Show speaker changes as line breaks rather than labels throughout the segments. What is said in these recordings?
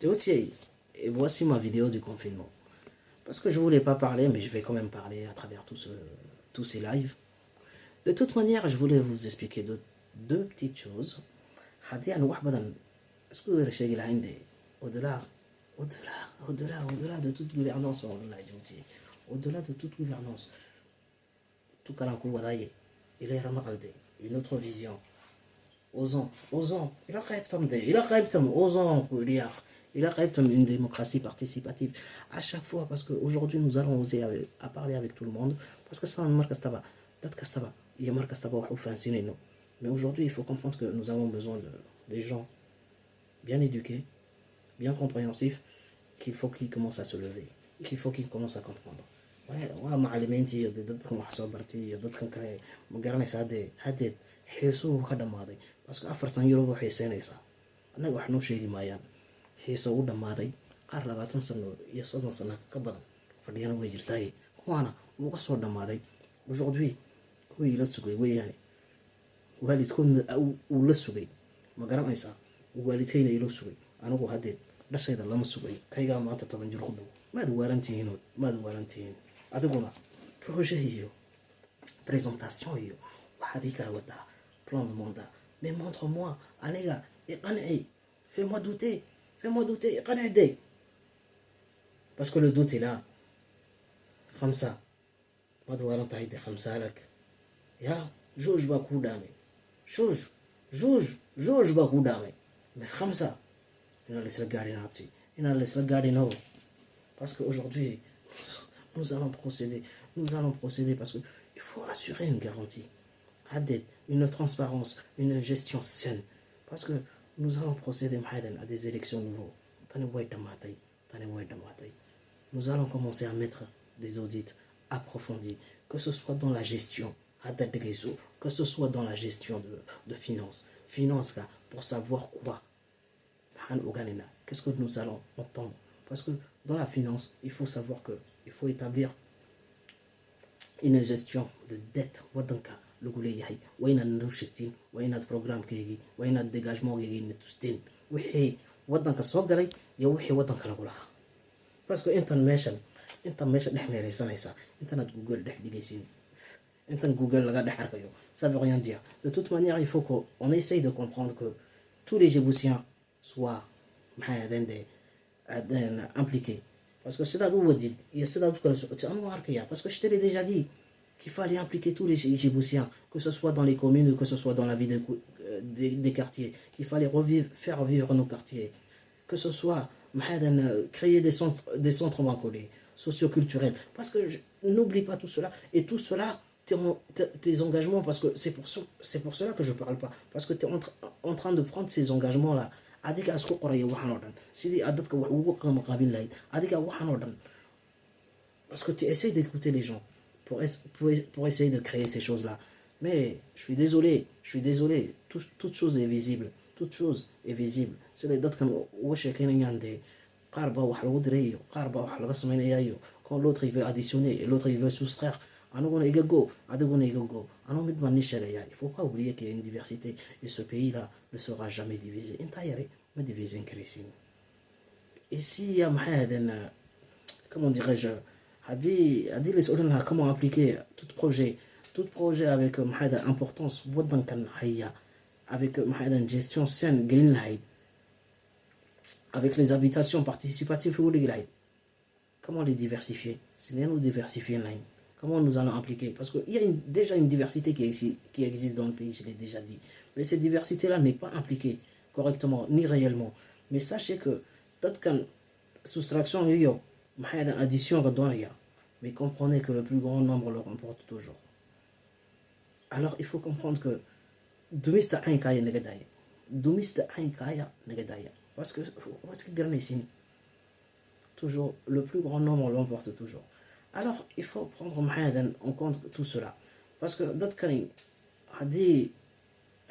Djibouti, et voici ma vidéo du confinement. Parce que je voulais pas parler, mais je vais quand même parler à travers tous ces lives. De toute manière, je voulais vous expliquer deux petites choses. Est-ce que vous avez au-delà, au-delà de toute gouvernance, au-delà de toute gouvernance, tout cas, il est une autre vision. Osons, il a osons, il a une démocratie participative à chaque fois, parce qu'aujourd'hui nous allons oser à parler avec tout le monde, parce que ça marque Castaba, il y a marque Castaba, mais aujourd'hui il faut comprendre que nous avons besoin des gens bien éduqués, bien compréhensifs, qu'il faut qu'ils commencent à se lever, qu'il faut qu'ils commencent à comprendre. waa macalimiintii iyo dadkan wax soo bartay iyo dadkan kale ma garanaysa hadeed xiisuhu ka dhammaaday baska afartan yurub u xiiseynaysaa annaga wax noo sheegi maayaan xiiso u dhammaaday qaar 20 sano iyo 30 sano ka badan fadhiyana way jirtaay kuwaana wuu ka soo dhammaaday aujourd'hui kuwii la sugay weeyaan waalidkoodna uu la sugay ma garanaysaa waalidkayna ilo sugay anigu hadeed dhashayda lama sugay kaygaa maanta 10 jir ku dhow maad waalantihiin adiguna projet iyo présentation iyo waxaad ii kala wadaa plan de mandat mais montre-moi aniga iqanci fais-moi douter iqanci de parce que le doute est là خمسة maad waalantahay de khamsa lak ya juge baa kuu dhaamay juge baa kuu dhaamay mais khamsa inaan laisla gaadhin abti inaan laisla gaadhin parce qu'aujourd'hui nous allons procéder parce qu'il faut assurer une garantie, une transparence, une gestion saine. Parce que nous allons procéder à des élections nouveaux. Nous allons commencer à mettre des audits approfondis, que ce soit dans la gestion, que ce soit dans la gestion de finances. Finances, pour savoir quoi. Qu'est-ce que nous allons entendre? Parce que dans la finance, il faut savoir qu'il faut établir une gestion de dette. Le goulet yahi, wayna ndushiktin, wayna programme kegi, wayna dégagement kegi netustin. Wixii wadanka soo galay iyo wixii wadanka lagu lahaa. Parce que inta meesha dhex meeraysanaysa, internet Google dhex dhigaysin. Intan Google laga dhex arkayo, ça veut rien dire. De toute manière, il faut qu'on essaye de comprendre que tous les Djiboutiens soient impliqués. Parce que c'est là où vous dites, et c'est là où parce que je te l'ai déjà dit, qu'il fallait impliquer tous les Djiboutiens, que ce soit dans les communes, que ce soit dans la vie des quartiers, qu'il fallait faire vivre nos quartiers, que ce soit créer des centres bancolés, socioculturels. Parce que n'oublie pas tout cela, et tout cela, tes engagements, parce que c'est pour cela que je parle pas, parce que tu es en train de prendre ces engagements-là. Adiga asku qoraya waxan oo dhan sidii aad dadka wax ugu qaban lahayd adiga waxan oo dhan parce que tu essaies d'écouter les gens pour essayer de créer ces choses-là, mais je suis désolé toute chose est visible c'est les dadkan uga sheekeynayaan de qaar baa wax lagu diray qaar baa wax laga sameynaya quand l'autre il veut additionner et l'autre il veut soustraire anaguna iga go adiguna iga go anu mid baan ni sheegaya il faut pas oublier qu'il y a une diversité et ce pays là ne sera jamais divisé intayare ma divisé crescine ici ya mahadan comment dirais-je hadi les ordres comment appliquer tout projet avec mahada importance wadankan haya avec mahada une gestion saine green light avec les habitations participatives ou les comment les diversifier c'est bien nous diversifier là. Comment nous allons impliquer? Parce qu'il y a déjà une diversité qui existe dans le pays, je l'ai déjà dit. Mais cette diversité-là n'est pas impliquée correctement, ni réellement. Mais sachez que, peut-être qu'une soustraction, addition, mais comprenez que le plus grand nombre le remporte toujours. Alors, il faut comprendre que, parce que, toujours, le plus grand nombre l'emporte toujours. Alors, il faut prendre en compte tout cela. Parce que d'autres cas, هذه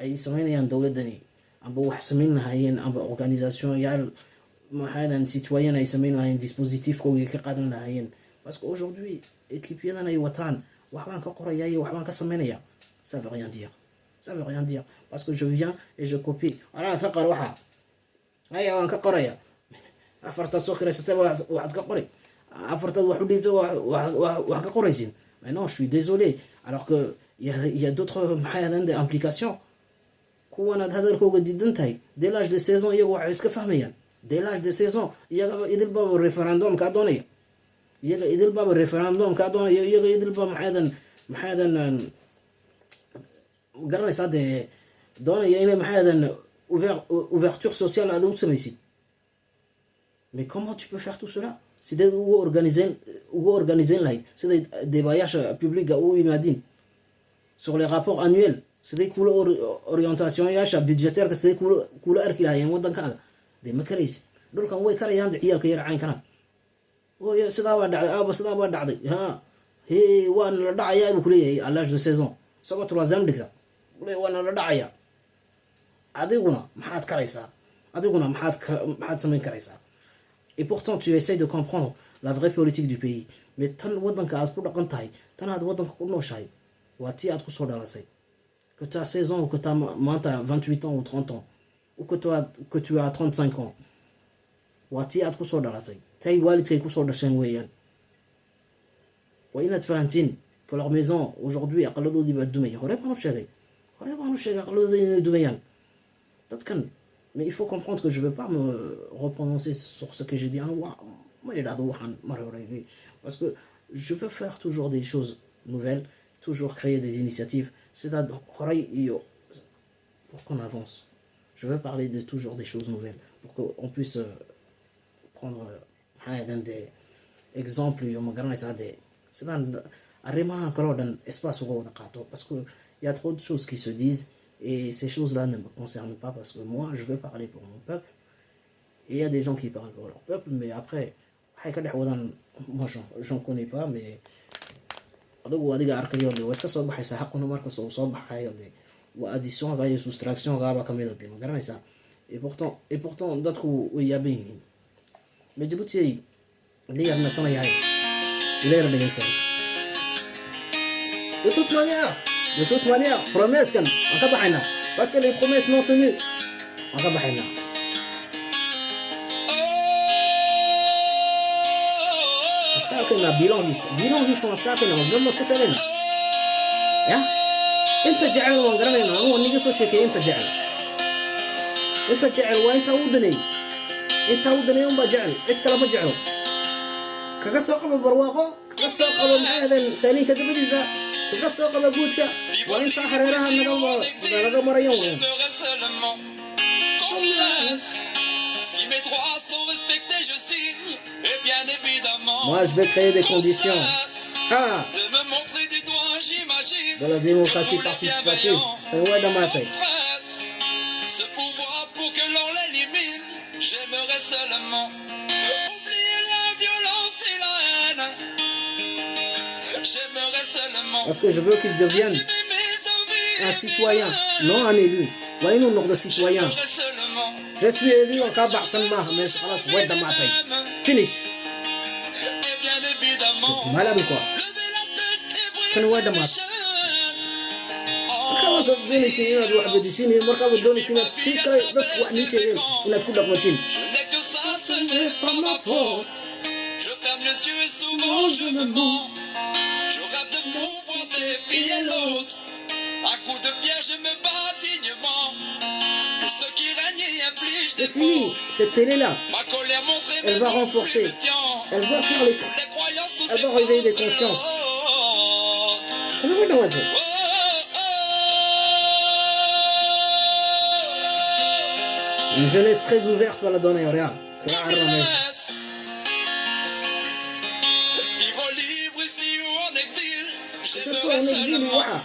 أي سمينا دولتني عم بوح سمينا هاين عم بأورجانيزاسيون يعل ما هذا citoyen أي سمينا هاين dispositif كوي كقادنا هاين. Parce qu'aujourd'hui, équipier dans les watan, وحنا كقرية يا وحنا كسمينا ça veut rien dire. Parce que je viens et je copie. أنا كقروحة. أيوة كقرية. afartaad soo karaysatay waxaad ka qori afartaad wax u dhiibtay wax ka qoraysin. Mais non, je suis désolé. Alors que il y a d'autres des implications. Kuwan hadalkooga diidan tahay dès l'âge de 16 ans iyagu waxay iska fahmayaan. Dès l'âge de 16 ans iyaga idil baba referendum ka doonaya. iyaga idil baba referendum ka doonaya iyaga idil baba maxaadan garanaysaa de doonaya inay maxaadan ouverture sociale aad u samaysid. Mais comment tu peux faire tout cela? Sidee ugu organiser lahayd siday débayaasha publica u yimaadin sur les rapports annuels, sidee kula orientation yaasha budgétaire sidee kula arki lahaayeen wadankaaga de ma karaysid. Dhulkan way karayaan ciyaalka yar cayn kana oo sidaa waa dhacday aaba sidaa waa dhacday waan la dhacayaa buu kuleeyahay à l'âge de 16 ans sabab troisième dhigta waan la dhacayaa. adiguna maxaad karaysaa? adiguna maxaad samayn karaysaa? Et pourtant tu essayes de comprendre la vraie politique du pays. Mais tan wadanka aad ku dhaqan tahay tan aad wadanka ku nooshahay waa tii aad ku soo dhalatay. Que tu as 16 ans ou que tu as maintenant 28 ans ou 30 ans ou que tu as 35 ans waa tii aad ku soo dhalatay tay waalidkay ku soo dhasheen weeyaan. waa inaad fahantiin que leur maison aujourd'hui aqaladoodii baa dumaya. hore baan u sheegay aqaladoodii inay dumayaan dadkan. Mais il faut comprendre que je ne veux pas me reprononcer sur ce que j'ai dit. Parce que je veux faire toujours des choses nouvelles, toujours créer des initiatives. C'est-à-dire pour qu'on avance. Je veux parler de toujours des choses nouvelles, pour qu'on puisse prendre des exemples. C'est-à-dire parce qu'il y a trop de choses qui se disent. Et ces choses-là ne me concernent pas parce que moi, je veux parler pour mon peuple. Et il y a des gens qui parlent pour leur peuple, mais après, moi, j'en connais pas, mais... Et pourtant, d'autres où il y a bien. Mais Djibouti, il y a de toute manière, promesse kan on ka baxayna parce que les promesses non tenues on ka baxayna. Askakena bilan gis askakena ma soo sheegayna ya inta jecel waan garanayna oo niga soo sheekay inta jecel waa inta u danay un ba jecel cid kale ma jeclo kaga soo qabo barwaaqo kaga soo qabo maadan saaliinka dabadiisa kaga soo qabo guudka waa inta hareeraha naga marayo weyn. Moi je vais créer des conditions de la démocratie participative.
Ce pouvoir pour que l'on l'élimine, j'aimerais seulement oublier la violence et la haine. J'aimerais seulement
parce que je veux qu'il devienne un citoyen, non un élu. Voyez nous nom de citoyen. Je suis élu en cas d'Arsenal, mais je vais dans ma tête. Finish. C'est malade ou quoi? Je vais dans ma tête. Quand vous avez ici, il y a des gens qui disent, moi quand vous donnez ici, il y a des gens qui disent, il y a tout dans ma tête.
Je n'ai que ça, ce n'est pas ma faute. Je ferme les yeux et souvent je me mens. Je rêve de pouvoir défier l'autre. À coups de pied, je me bats dignement. Que ceux qui règnent y infligent des
fini, cette télé-là,
ma colère montrée,
elle va renforcer, elle va faire les
croyances,
elle va réveiller des consciences. Comment vous l'avez dit? Une jeunesse très ouverte pour la donner, regarde.
Vivre libre ici ou en exil.
Que ce soit en exil ou pas.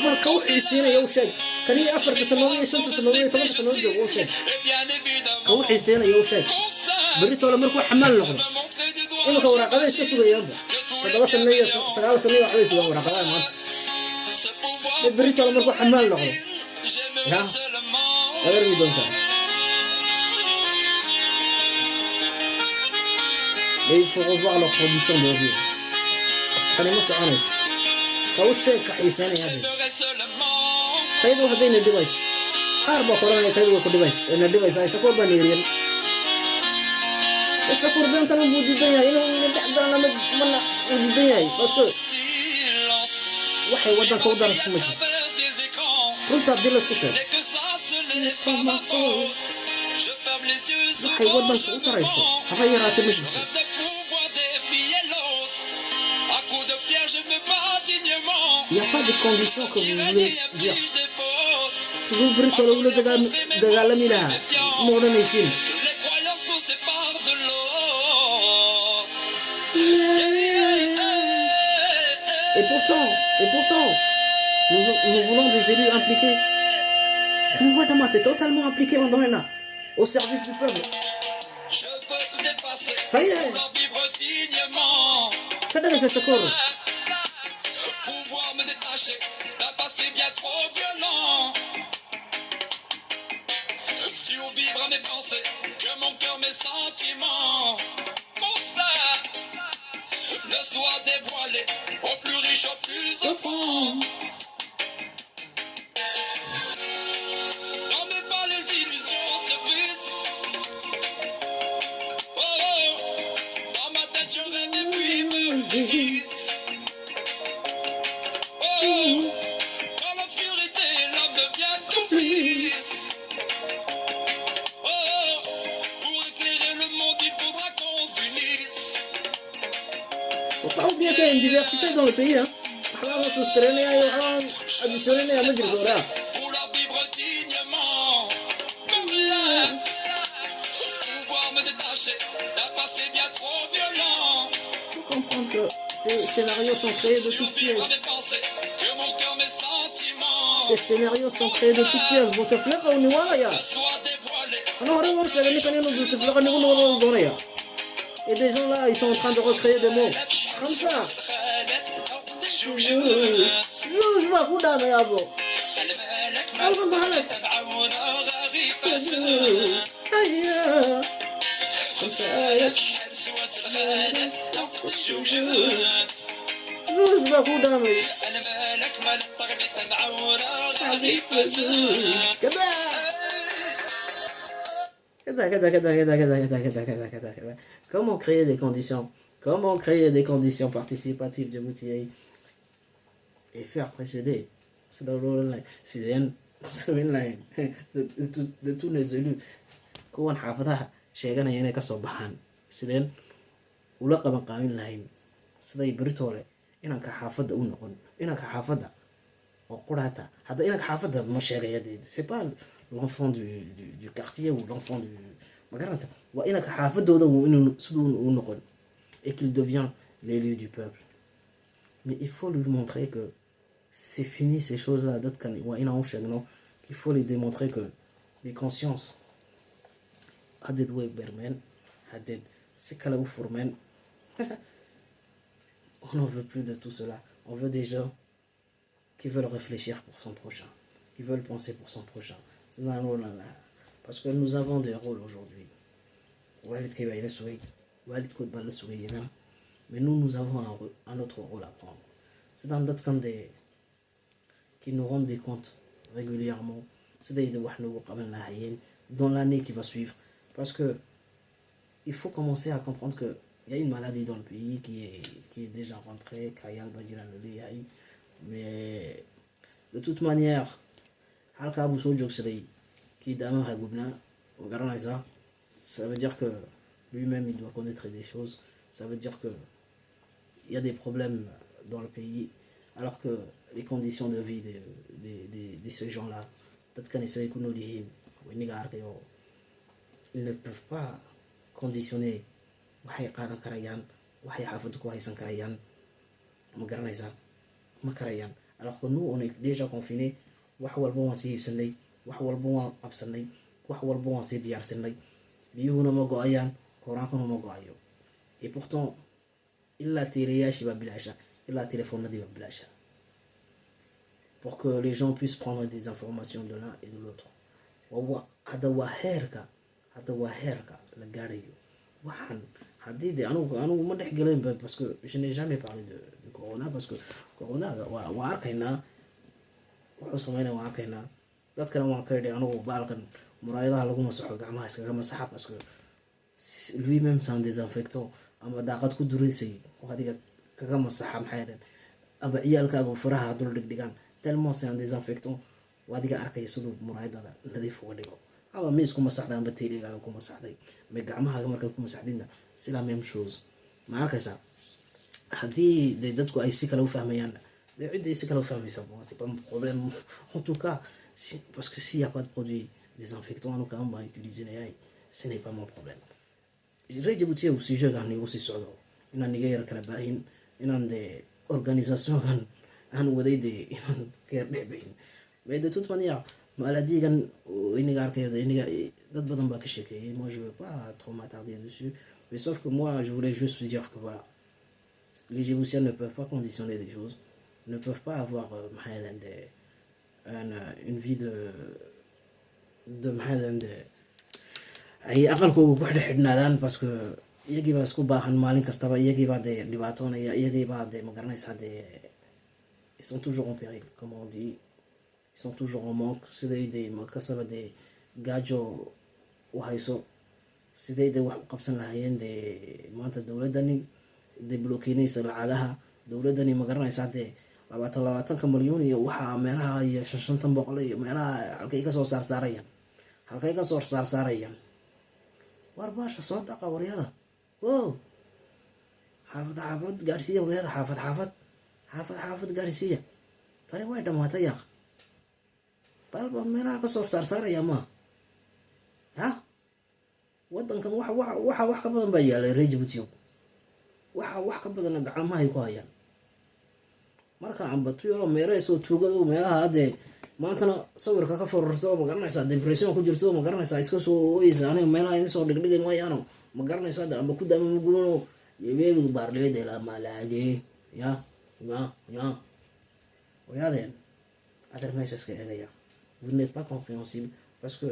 Moi, quand il s'y est au chèque, quand il a fait de سنوية 6 سنوات 8 سنوات au chèque. Quand il s'y est au chèque. بريت ولا مركو حمال لغم. إيه كورا قبل إيش كسر يوم. فدوا سنية سنة سنية واحدة سوا ورا قبل ما. بريت ولا مركو حمال لغم. يا. أغير بدون شيء. Mais il faut revoir leur condition de vie. خلينا نسأل كوشة كحيسان هذه. تيجوا هذين الديفايس. أربعة قرآن تيجوا كل ديفايس. إن الديفايس هاي شكو بنيرين. بس قربان كانوا بوديدين إنه بعد أنا من بوديدين بس وحي ودنا كودر اسمه كنت أبدي سكوشر وحي ودنا كودر اسمه هاي راتي مجد Il n'y a pas de conditions que vous voulez dire. Si vous brûlez sur le boulot de Galamina, mon nom est Chine.
Les croyances nous séparent de l'autre.
Et pourtant, nous voulons des élus impliqués. Tu es totalement impliqué dans là, au service du peuple.
Je veux tout effacer pour leur vivre dignement.
Ça donne ce secours.
Pouvoir me détacher d'un passé bien trop violent. Survivre à mes pensées, que mon cœur, mes sentiments, pour ça, ne soient dévoilés aux plus riches, aux plus offrants. Dans mes pas, les illusions se brisent. Oh, dans ma tête, je rêve et puis me brise. Dans l'obscurité, l'homme devient complice. Pour éclairer le monde, il faudra qu'on s'unisse.
Faut pas oublier qu'il y a une diversité dans le pays. Hein.
Pour leur vivre dignement. Pouvoir me détacher d'un passé bien trop violent.
Il faut comprendre que ces scénarios sont créés de toutes
Survivre à
pièces.
mes pensées, que mon cœur, mes sentiments,
Ces scénarios sont créés de toutes pièces. Bon, tu fais là, on y voit là.
ne soient dévoilés.
Et des gens là, ils sont en train de recréer des mots. Comme ça. Je m'en fous d'un mais avant. Comme ça. Je m'en fous d'un mais. Comment créer des conditions? Comment créer des conditions participatives de Moutiaï et faire précéder? C'est dans l'online. C'est line de tous les élus. Comment حافظها شيئا يعني كصباحان. سيدين ولا قبل قانون لاين. سيدي بريتولي. إنك حافظ أو نقول إنك حافظها. وقرأتها. هذا إنك حافظها بمشاريع دي. C'est pas l'enfant du quartier ou l'enfant du magasin. وإنك حافظه ده وإنه سدون ونقول. Et qu'il devient l'élu du peuple. Mais il faut lui montrer que c'est fini ces choses-là. Il faut lui démontrer que les consciences, on n'en veut plus de tout cela. On veut des gens qui veulent réfléchir pour son prochain, qui veulent penser pour son prochain. C'est dans le rôle là. Parce que nous avons des rôles aujourd'hui. Mais nous avons un autre rôle à prendre. C'est dans d'autres cas qui nous rendent des comptes régulièrement. C'est dans l'année qui va suivre. Parce que il faut commencer à comprendre qu'il y a une maladie dans le pays qui est déjà rentrée. Mais de toute manière, ça veut dire que lui-même il doit connaître des choses. Ça veut dire que il y a des problèmes dans le pays, alors que les conditions de vie de ces gens-là, ils ne peuvent pas conditionner. Alors que nous, on est déjà confinés. Et pourtant, pour que les gens puissent prendre des informations de l'un et de l'autre. Parce que je n'ai jamais parlé de Corona, parce que Corona, parce que lui-même c'est un désinfectant ama daaqad ku duraysay oo adiga kaga masaxa maxay ahayd ama ciyaalkaaga faraha dul dhigdhigaan tellement c'est un désinfectant oo adiga arkay sidoo muraayadada nadiif uga dhigo ama miis ku masaxday ama teeligaaga ku masaxday ma gacmahaaga markaad ku masaxdina c'est la même chose ma arkaysaa haddii dadku ay si kale u fahmayaan ciddii si kale u fahmaysa c'est pas mon problème en tout cas parce que s'il y a pas de produit désinfectant anu kaan baan utilisinayay ce n'est pas mon problème reer Djibouti uu si sheegan igu sii socdo inaan niga yar kala baahin inaan organisationkan aan waday inaan ka yar dhexbahin mais de toute manière maladigan iniga arkayo iniga dad badan baa ka sheekeeyay moi je veux pas trop m'attarder dessus mais sauf que moi je voulais juste dire que voilà les Djiboutiens ne peuvent pas conditionner des choses, ne peuvent pas avoir une vie de ay aqalkooga ku xidhnaadaan parce que iyagii baa isku baahan maalin kastaba iyagii baa dhibaatoonaya iyagii baa magaranaysaa ils sont toujours en péril comme on dit ils sont toujours en manque siday markastaba gaajo u hayso siday wax u qabsan lahaayeen maanta dowladani deblokeynaysa lacagaha dowladani magaranaysaa 20 milyan iyo waxa meelaha iyo 500 iyo meelaha halkay ka soo saarsaarayaan war baasha soo dhaqa waryada xaafad gaarsiiya waryada xaafad gaarsiiya tani way dhamaatay yaa balba meelaha ka soo saarsaaraya ma wadankan wax ka badan baa yaalay reer Djibouti wax ka badan gacmaha ay ku hayaan marka amba tuyo meerayso tuugado meelaha hadee maantana sawirka ka fororto ma garanaysaa depression ku jirto ma garanaysaa iska soo ooyaysa aniga meelaha idin soo dhigdhigan waayano ma garanaysaa amba ku daama guulo yeeyo baarleed la malaade ya oyadeen adar meesha iska eegaya vous n'êtes pas compréhensible parce que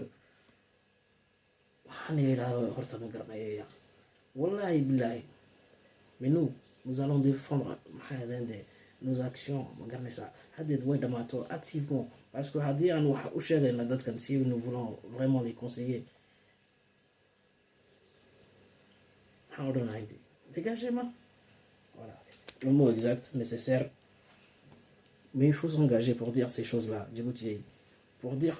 waxaan yiraahdaa horta ma garanayaya wallahi billahi mais nous allons défendre nos actions ma garanaysaa hadeed way dhamaato activement parce que haddii aan wax u sheegayna dadkan si nous voulons vraiment les conseiller maxaan odhanahay dégagement voilà le mot exact nécessaire mais il faut s'engager pour dire ces choses là Djibouti pour dire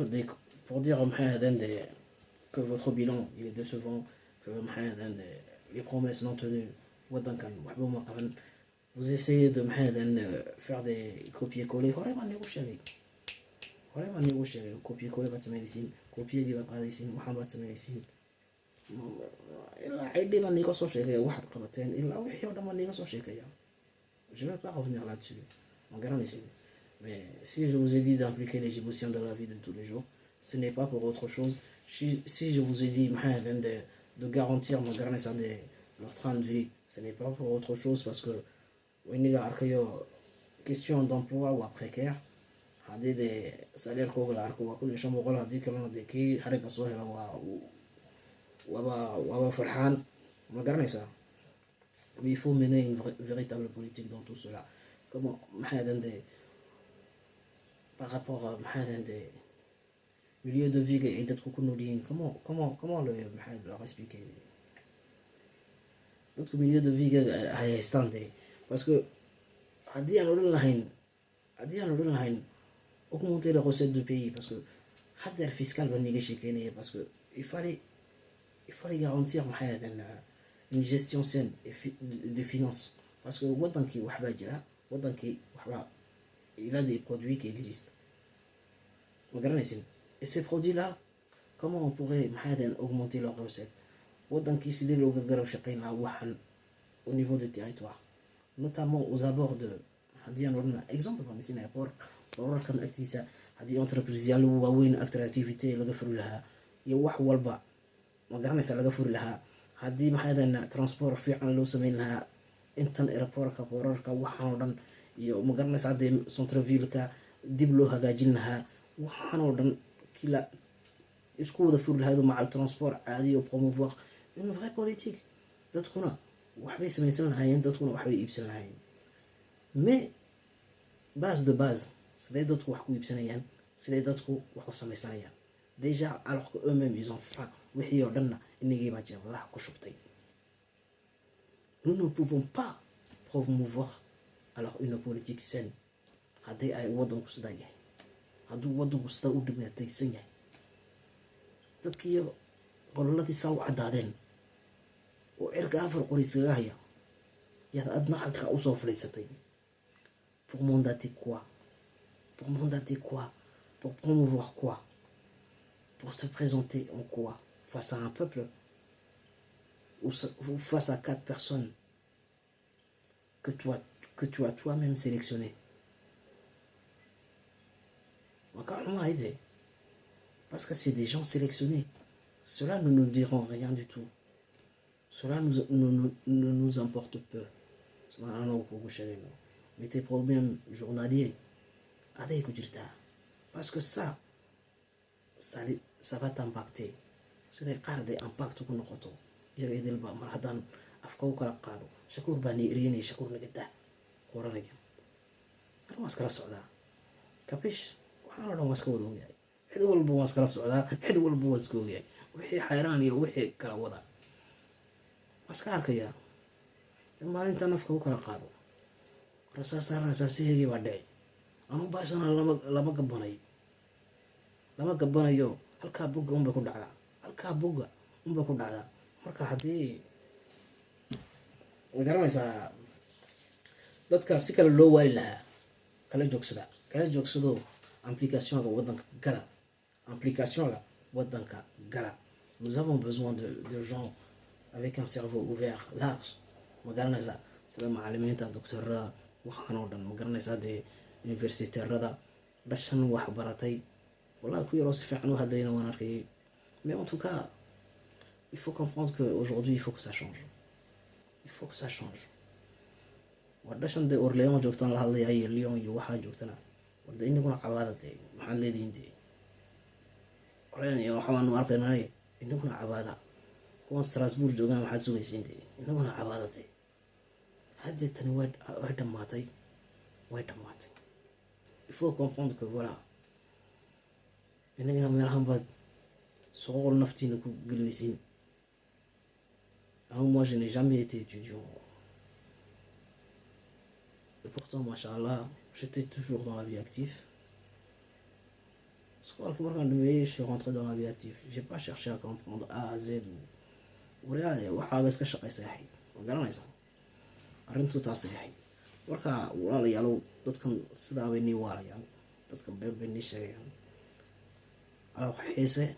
que votre bilan il est décevant que les promesses non tenues wadankan waxba ma qaban vous essayez de faire des copier-coller vraiment négocier copier-coller baad sameynaysiin copiyadii baad qaadaysiin waxaan baad sameynaysiin ilaa xidhiina niga soo sheegaya waxaad qabateen ilaa wixii oo dhan niga soo sheegaya je vais pas revenir là-dessus en garantie mais si je vous ai dit d'impliquer les Djiboutiens dans la vie de tous les jours ce n'est pas pour autre chose si je vous ai dit de garantir ma garantie leur train de vie ce n'est pas pour autre chose parce que iniga arkayo question d'emploi ou précaire hadii salaire kooga la arko waa 1500 hadii kalena kii xariga soo hela waa farxaan ma garanaysaa mais il faut mener une véritable politique dans tout cela comment par rapport à milieu de vie et d'être connu comment leur expliquer d'autres milieu de vie à standard parce que haddii aan odhan lahayn augmenter les recettes du pays parce que hadeer fiscal baa niga sheekeynaya parce que il fallait garantir une gestion saine des finances parce que wadankii waxbaa jira il a des produits qui existent ma garanaysin et ces produits là comment on pourrait augmenter leurs recettes wadankii sidii looga garab shaqeyn lahaa waxan au niveau du territoire notamment aux abords de haddii aan odhana exemple baan isinaya borarkan agtiisa haddii entreprise yaal waaweyn activity laga furi lahaa iyo wax walba ma garanaysaa laga furi lahaa haddii transport fiican loo sameyn lahaa intan airportka borarka waxaan oo dhan iyo ma garanaysaa haddii centre-ville-ka dib loo hagaajin lahaa waxaan oo dhan kila isku wada furi lahayd macal transport caadi oo promouvoir une vraie politique dadkuna waxbay samaysan lahaayeen dadkuna waxbay iibsan lahaayeen mais base de base siday dadku wax ku iibsanayaan siday dadku wax u samaysanayaan déjà alors que eux-mêmes ils ont faim wixii oo dhanna inagii baa jeebadaha ku shubtay nous ne pouvons pas promouvoir alors une politique saine haddii ay waddanku sidaa yahay, hadduu waddanku sidaa u dhibaataysan yahay, dadkii qololadii saa u caddaadeen oo cirka afar qori iskaga haya, yaad adna xagga usoo fadhiisatay. Pour mandater quoi? Pour mandater quoi? Pour promouvoir quoi? Pour se présenter en quoi? Face à un peuple ou face à 4 personnes que tu as toi-même sélectionné. Parce que c'est des gens sélectionnés. Cela ne nous diront rien du tout. Cela ne nous importe peu. Mais tes problèmes journaliers, parce que ça va t'impacter. C'est des cas d'impact qu'on a. Il y a des gens qui ont afkau kala qaado shakur bani iriyay shakur nagada qoranaya ana waskala socdaa kabish waxaan oo waska wada yahay cid walba waskala socdaa cid walba waska yahay wixii xayraan iyo wixii kala wada waska arkaya maalinta nafka kala qaado rasaasihii baa dhacay anu baashana lama gabanayo halka bogga unba ku dhacdaa marka hadii garanaysaa dadka si kale loo waali lahaa kala joogsado applicationka waddanka gala. Nous avons besoin de gens avec un cerveau ouvert large, ma garanaysaa sida macallimiinta doctorada waxaan oo dhan ma garanaysaa dee universitairada dhashan wax baratay wallahi ku yaroo si fiican u hadlayna waan arkayay. Mais en tout cas il faut comprendre qu'aujourd'hui il faut que ça change. wadashan de Orléans joogtaan la hadlayay Lyon iyo waxa joogtana wada inaguna cabaada de maxaan leediin de Orléans iyo waxaan u arkaynay inaguna cabaada kuwan Strasbourg joogaan waxaad sugaysiin de inaguna cabaada de hadda tani way dhamaatay. Il faut comprendre que voilà inaguna meelahan baad soo naftiina ku gelinaysiin. Moi je n'ai jamais été étudiant. Et pourtant, machallah, j'étais toujours dans la vie active. Je suis rentré dans la vie active. J'ai pas cherché à comprendre A à Z ou rien. Waxa iska shaqaysay. Garanaysaa. Arrintu taas yahay. Marka walaalayaal dadkan sidaa way ni waarayaan. Dadkan been ni sheegayaan. Alors xiise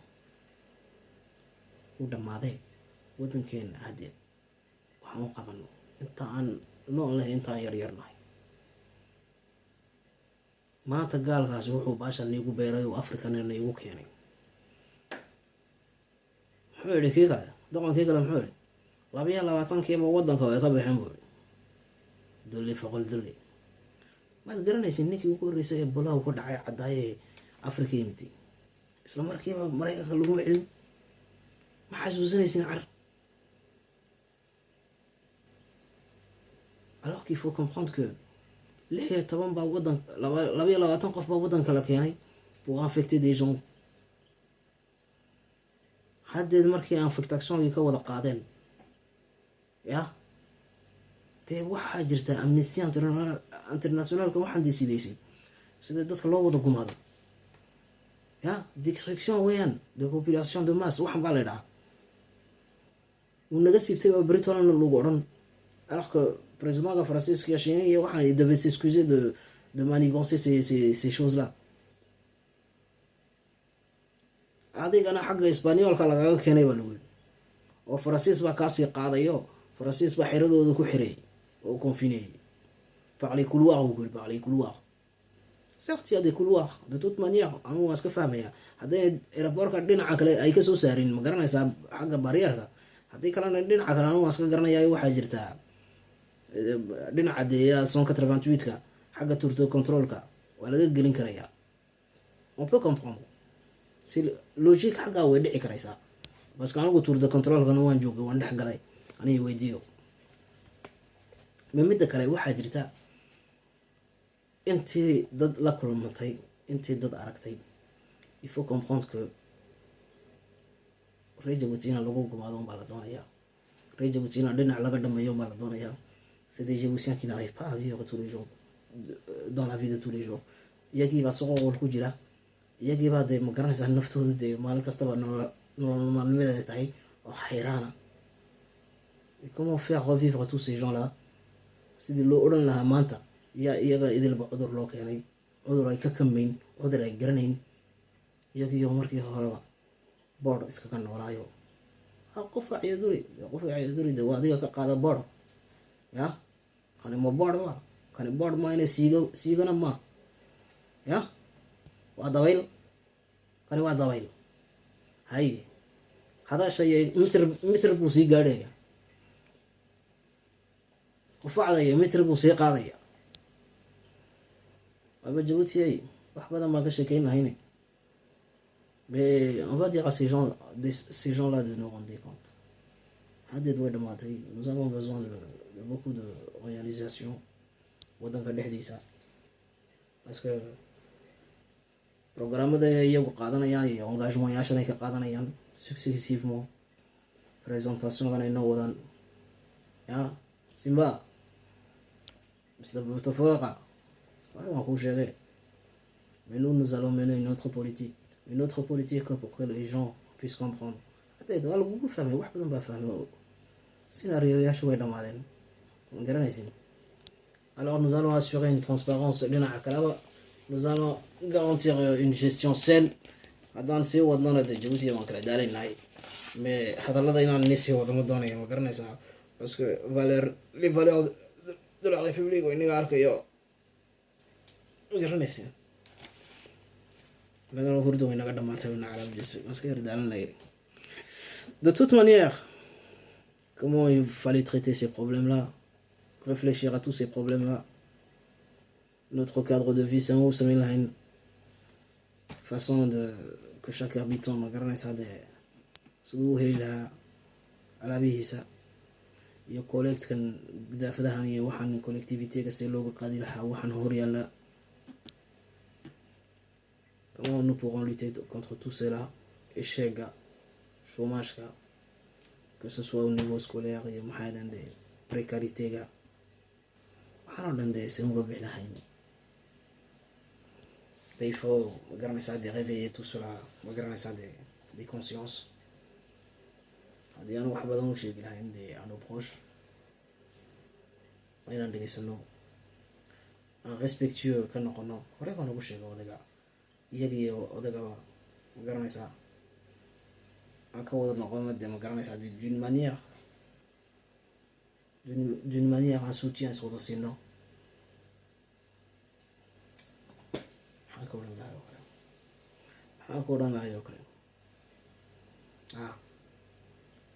u dhamaaday waddankeena hadee waxaan u qabano inta aan noolnahay intaan yaryarnahay. maanta gaalkaas wuxuu baashan niigu beeray oo Afrikana niigu keenay. muxuu yidhi kii kale doqonkii kale muxuu yidhi 22 waddanka way ka baxeen buu dulli foqol dulli. maad garanaysin ninkii ugu horreysay ee bulaha ku dhacay cadaaye Afrika yimid isla markiiba Mareykanka lagu celin ma xasuusanaysin car. Alors qu'il faut comprendre que 16 baa waddan 22 qof baa waddanka la keenay pour infecter des gens. haddeed markii infectationkii ka wada qaadeen ya dee waxaa jirta Amnesty Internationalka waxaan desidaysay sida dadka loo wada gumaado ya destruction weeyaan de population de masse waxaan baa la yidhaha uu naga siibtay baa Britain lagu odhan. Alors que président de Francis Kiachini il devait s'excuser de manigancer ces choses-là. adigana xagga Isbaaniyolka lagaga keenay baa lagu yiri oo Francis baa kaasi qaadayo Francis baa xiradooda ku xiray oo confiné par les couloirs ou par les couloirs. Certes il y a des couloirs de toute manière anu waa iska fahmaya haday airportka dhinaca kale ay ka soo saarin ma garanaysaa xagga bariyarka haday kalena dhinaca kale anu waa iska garanaya waxa jirta dhinaca deeya 188ka xagga tour controlka waa laga gelin karaya. On peut comprendre c'est logique xagga way dhici karaysaa parce que anagu tour controlka waan joogay waan dhex galay aniga weydiyo. midda kale waxa jirta intii dad la kulmatay intii dad aragtay. Il faut comprendre que Djibouti lagu gumaado baa la doonaya reer Jabuutina dhinac laga dhameeyo ma la doonayaa. C'est des Djiboutiens qui n'arrivent pas à vivre tous les jours dans la vie de tous les jours. Iyagii baa suuqa wal ku jira, iyagii baa dee ma garanaysaa naftooda dee maalin kastaba nolol maalmeed tahay oo xayraana. Et comment faire revivre tous ces gens-là sidii loo odhan lahaa maanta yaa iyaga idilba cudur loo keenay, cudur ay ka kamayn, cudur ay garanayn, iyagiiyo markii horeba boodh iskaga noolaayo. Qufaciyo duri de waa adiga ka qaada boodh ya, kani ma boodh waa, kani boodh ma inay siigana ma ya, waa dabayl, kani waa dabayl. Haye hadashay mitir buu sii gaadhaya, qufacdaya mitir buu sii qaadaya. Waaba Jabuuti wax badan baan ka sheekeyn lahayne. Mais on va dire à ces gens-là de nous rendre compte. Nous avons besoin de beaucoup de réalisations wadanka dhexdiisa, parce que programmada iyagu qaadanayaan iyo engagement-yaashan ay ka qaadanayaan successivement, présentation ay noo wadaan ya Simba Mr. Bouteflika waan kuu sheegay. Mais nous allons mener une autre politique pour que les gens puissent comprendre. Waa lagugu fahmay, wax badan baa fahmay, scénario-yaashu way dhamaadeen, ma garanaysin. Alors nous allons assurer une transparence dhinaca kaleba, nous allons garantir une gestion saine. Haddaan sii wadnana de Jabuuti waan kala daalinahay, mais hadallada inaan ni sii wado ma doonayo, ma garanaysaa, parce que les valeurs de la République way inaga arkayo, ma garanaysin. De toute manière, comment il fallait traiter ces problèmes-là, réfléchir à tous ces problèmes-là. Notre cadre de vie, c'est une façon de que chaque habitant regarde ça de à la vie ça. Il collecte kan dafadahan iyo waxan collectivité que c'est looga qaadi lahaa waxan hor yalla. Comment nous pourrons lutter contre tout cela? Échec, chômage, que ce soit au niveau scolaire, et des précarité, il faut regarder ça, de réveiller tout cela, regarder ça des consciences. À nos proches, un respectueux que nous connaissons, iyagii odagaba ma garanaysaa aan ka wada noqon de ma garanaysaa d'une manière un soutien is wada siino. maxaan ka odhan lahay oo kale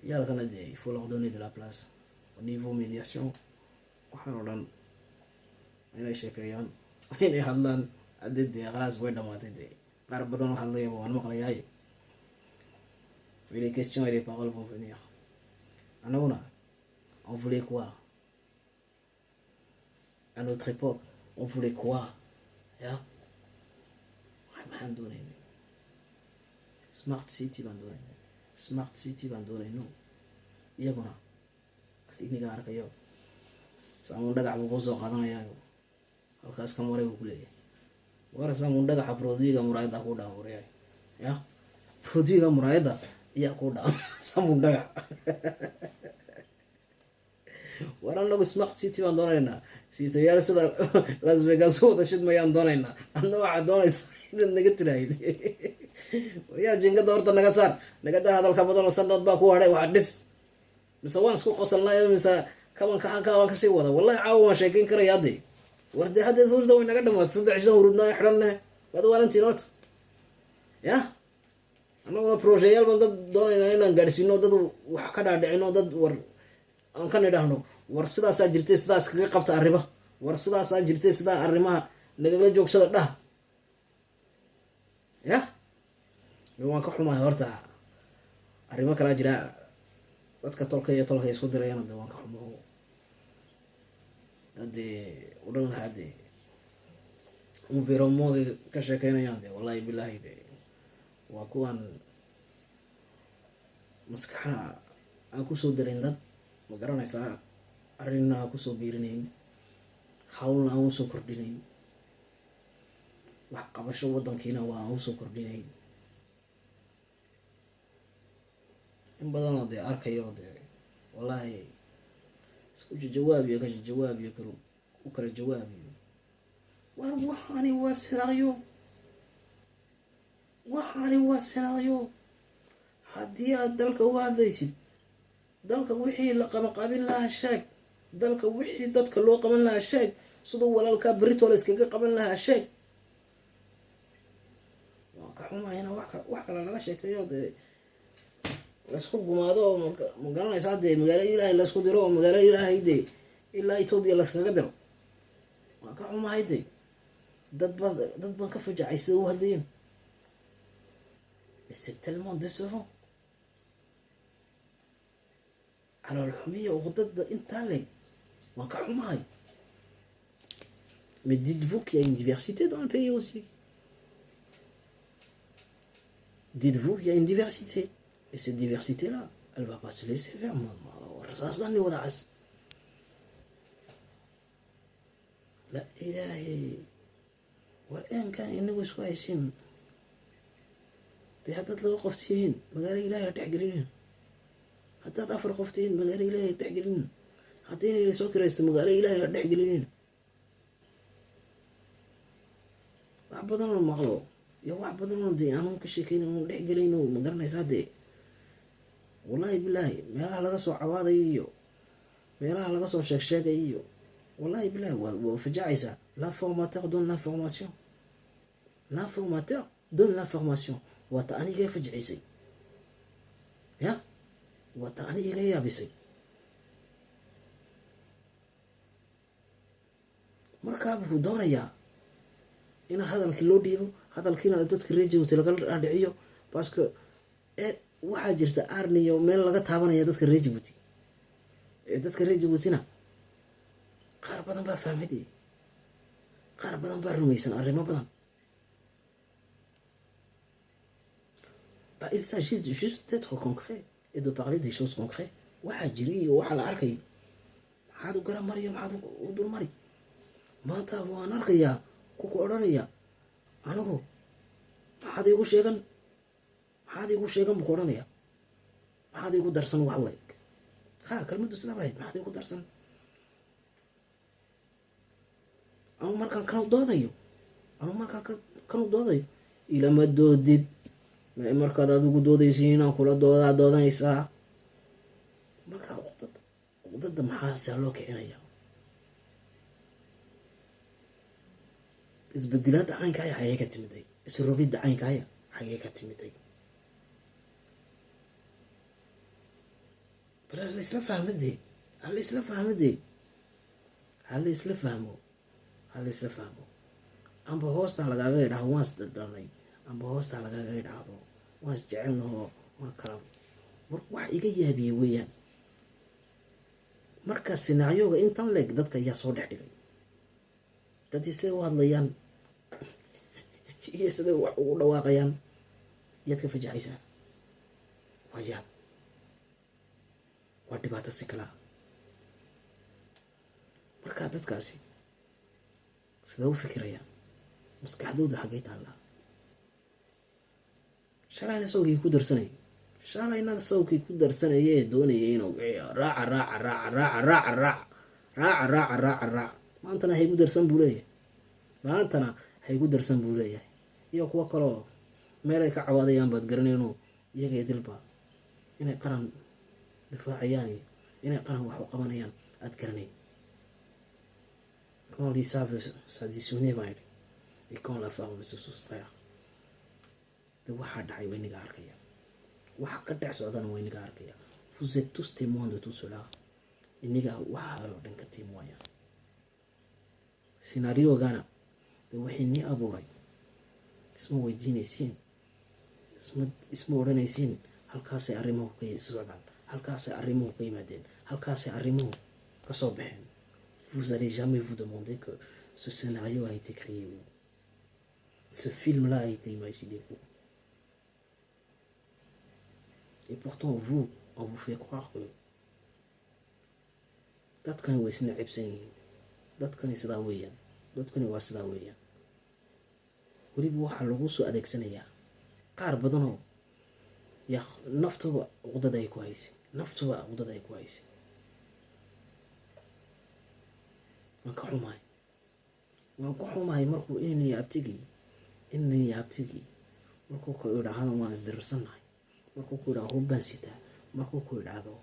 yaalkana de il faut leur donner de la place au niveau médiation. waxaan o dhan inay sheekeeyaan, inay hadlaan. Hadii dee khalaas way dhamaatay, dee qaar badan oo hadlaya waan maqlayaay. Mais les questions et les paroles vont venir. Anaguna on voulait quoi à notre époque? On voulait quoi ya maxaan doonayna? Smart city baan doonayno. iyaguna iniga arkayo saamuun dhagax buu kusoo qaadanayaayo halkaas ka maray buu ku leeyahay. War saamuun dhagaxa produiga muraayada ku dhaawuraya ya, produiga muraayada iya ku dhaaw saamuun dhagax. War anagu smart city baan doonaynaa, sitayaal sida Las Vegas wada shidmayaan doonaynaa. Adna waxaa doonaysa inaad naga tiraahid waryaa jingada horta naga saar, naga daa hadalka badan oo sanad baa ku hadhay wax dhis. Mise waan isku qosolnaa mise kaban kasii wada. Wallahi caawa waan sheekeyn karaya hadde. War dee haddeed hurda way naga dhamaatay, 3 cisho hurudnaa xidhanne waad waalantiin horta ya. Anaguna projectyaal baan dad doonaynaa inaan gaadhsiino, dad wax ka dhaadhicino, dad war aan ka nidhaahno war sidaasaa jirtay, sidaas kaga qabta arrimaha, war sidaasaa jirtay, sidaa arrimaha nagaga joogsada dhah ya. waan ka xumahay horta, arrimo kala jira dadka tolka isku dirayana de waan ka xumo. Hadee udhan lahaa de environment ka sheekeynayaan de wallahi billahi de waa kuwan maskaxa aan kusoo darin dad ma garanaysaa arrinna aan kusoo biirinayn, hawlna aan usoo kordhinayn, wax qabasho waddankiina waa aan usoo kordhinayn. in badanoo dee arkayo dee wallaahi isku jawaabiyo ka jawaabiyo u kala jawaabiyo. war waxaani waa senaayo, waxaani waa senaayo. haddii aad dalka u hadlaysid, dalka wixii la qabanqaabin lahaa sheeg, dalka wixii dadka loo qaban lahaa sheeg, siduu walaalkaa berito la iskaga qaban lahaa sheeg. waan ka xumayna wax kale laga sheekeeyo dee laisku gumaado oo ma garanaysaa dee magaalo ilaahay laisku diro oo magaalo ilaahay dee ilaa Ethiopia laskaga diro. waan ka xumahay dee dad baan ka fajacay sida u hadlayeen. mais c'est tellement décevant. calool xumiya uqdada intaa leg waan ka xumahay. mais dites-vous qu'il y a une diversité dans le pays aussi. dites-vous qu'il y a une diversité. et cette diversité là elle va pas se laisser faire. rasaasdani wada cas. la ilaahay war eenkan inagu isku haysin dee haddaad laba qof tihiin magaalo ilaahay dhex gelinin, haddaad afar qof tihiin magaalo ilaahay dhex gelinin, haddayna ila soo kiraysto magaalo ilaahay dhex gelinin. wax badanoo maqlo iyo wax badanoo dee aanun ka sheekaynin oon dhex gelayno ma garanaysaa dee wallaahi bilaahi meelaha laga soo cabaadayo iyo meelaha laga soo sheegsheegay iyo wallaahi bilaahi waa fajacaysaa. l'informateur donne l'information, l'informateur donne l'information. waa ta aniga fajcisay ya, waa ta aniga iga yaabisay. markaa wuxuu doonayaa in hadalkii loo dhiibo, hadalkiina dadka reer Jabuuti laga dhaadhiciyo parce que waxaa jirta arniyo meel laga taabanaya dadka reer Jabuuti. dadka reer Jabuutina qaar badan baa fahmay, qaar badan baa rumaysan arrimo badan. il s'agit juste d'être concret et de parler des choses concrètes. waxaa jiri iyo waxaa la arkayo maxaad u garan mariyo maxaad u dul mari. maanta waan arkayaa kuku odhanaya anigu maxaad igu sheegan buu ku odhanaya. maxaad igu darsan wax weeg. kalmadu sidaa bahayd maxaad igu darsan. anu markaan kanu doodayo ilama doodid. markaad adigu doodaysiin inaan kula doodanaysaa. markaa uqdada maxaasaa loo kicinaya. isbedelaada caynkaaya xagee ka timiday, isrogidda caynkaaya xagee ka timiday. bal halaisla fahmo. amba hoostaa lagaaga idhaho waan isdhalnay, amba hoostaa lagaaga idhaahdo waan isjecelnaho waan kala. wax iga yaabiyey weeyaan. markaa sinaacyoga intan leeg dadka ayaa soo dhex dhigay. dad siday u hadlayaan iyo siday wax ugu dhawaaqayaan yaad ka fajacaysaa. waa yaab, waa dhibaato si kalaa. markaa dadkaasi sidaa u fikirayaan, maskaxdooda xaggay taallaa. shalayna sawkii ku darsanay, shalayna sawkii ku darsanaya ee doonaya inuu raaca maantana haygu darsan buu leeyahay. iyo kuwo kaloo meelay ka cawaadayaan baad garanayno iyaga dilba inay qaran difaacayaan iyo inay qaran wax u qabanayaan aad garanay. quand ils savent s'additionner et quand la femme se soustraire de waxaa dhacay way niga arkaya, waxa ka dhex socdana way niga arkaya. vous êtes tous témoins de tout cela. iniga waxaa oo dhan ka témoignaya. scenario-gana de waxay ni abuuray isma weydiinaysiin, isma odhanaysiin halkaasay arrimuhu ka socdaan, halkaasay arrimuhu ka yimaadeen, halkaasay arrimuhu ka soo baxeen. vous allez jamais vous demander que ce scénario a été créé où, ce film-là a été imaginé où. Et pourtant vous, on vous fait croire que dadkani way isna cibsan yihiin, dadkani sidaa weeyaan, dadkani waa sidaa weeyaan. weliba waxaa lagu soo adeegsanayaa qaar badanoo yaa naftuba cuqdada ay ku haysay, naftuba cuqdada ay ku haysay. waan ka xumahay markuu inay abtigii markuu ku idhaahdo waan isdirirsannahay, markuu ku idhaahdo hubbaan sitaa, markuu ku idhaahdo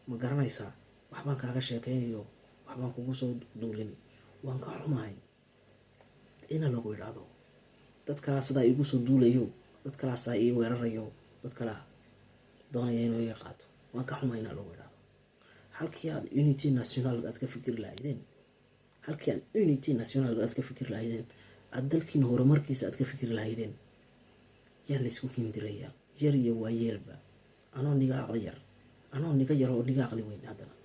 ma garanaysaa waxbaan kaaga sheekaynayo, waxbaan kugu soo duulin. waan ka xumahay ina lagu idhaahdo dad kalaa sidaa igu soo duulayo, dad kalaa saa ii weerarayo, dad kalaa doonaya inuu iga qaato. waan ka xumahay ina lagu idhaahdo halkii aad unity national aad ka fikiri lahaydeen, halkii aad unity national aad ka fikiri lahaydeen, aad dalkiina horumarkiisa aad ka fikiri lahaydeen, yaa laysku kindirayaa yar iyo waa yeelba. anoo niga aqli yar, anoo niga yar oo niga aqli weyn haddana,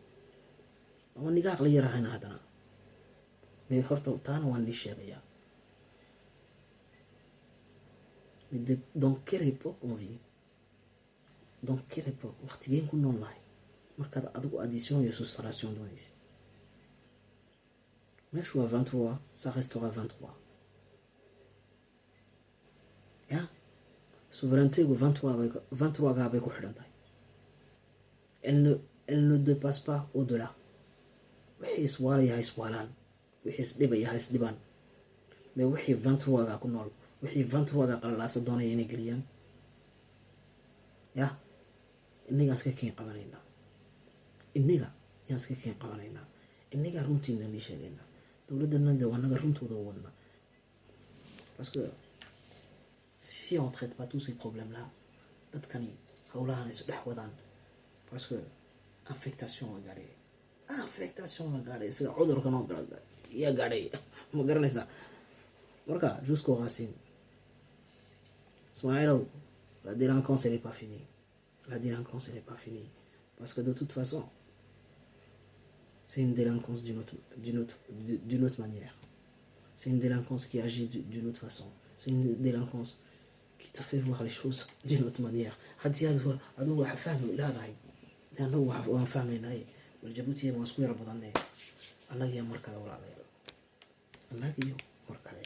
ama niga aqli yar ahayna haddana mee horta taana waan nii sheegayaa. Dans quelle époque on vit? Dans quelle époque? waqtigeen ku nool nahay markaad adigu addition iyo soustraction doonaysid. meeshu waa 23, ça restera 23. ya souveraineté-gu 23 gaa bay ku xidhan tahay. elle ne dépasse pas au-delà. wixii iswaalaya ha iswaalaan, wixii isdhibaya ha isdhibaan, mais wixii 23 gaa ku nool, wixii 23 gaa qalalaasa doonaya inay geliyaan, ya innigaan iska keen qabanaynaa, innigaa runtiina nii sheegaynaa. dowladana de waa naga runtooda wadna, parce que si on traite pas tous ces problèmes là, dadkani howlahan is dhex wadaan, parce que infectation waa gaadhay, sida cudurkan oo kale yaa gaadhay, ma garanaysaa. marka jusqu'au racine Ismaaciilow, la délinquance elle est pas finie, parce que de toute façon c'est une délinquance d'une autre manière, c'est une délinquance qui agit d'une autre façon, c'est une délinquance qui te fait voir les choses d'une autre manière. haddii adigu wax fahmi leedahay anagu waan fahmaynay, waljabuutiya waan isku yara badanay annagiyo mar kale walaalayaal, annagiyo mar kale.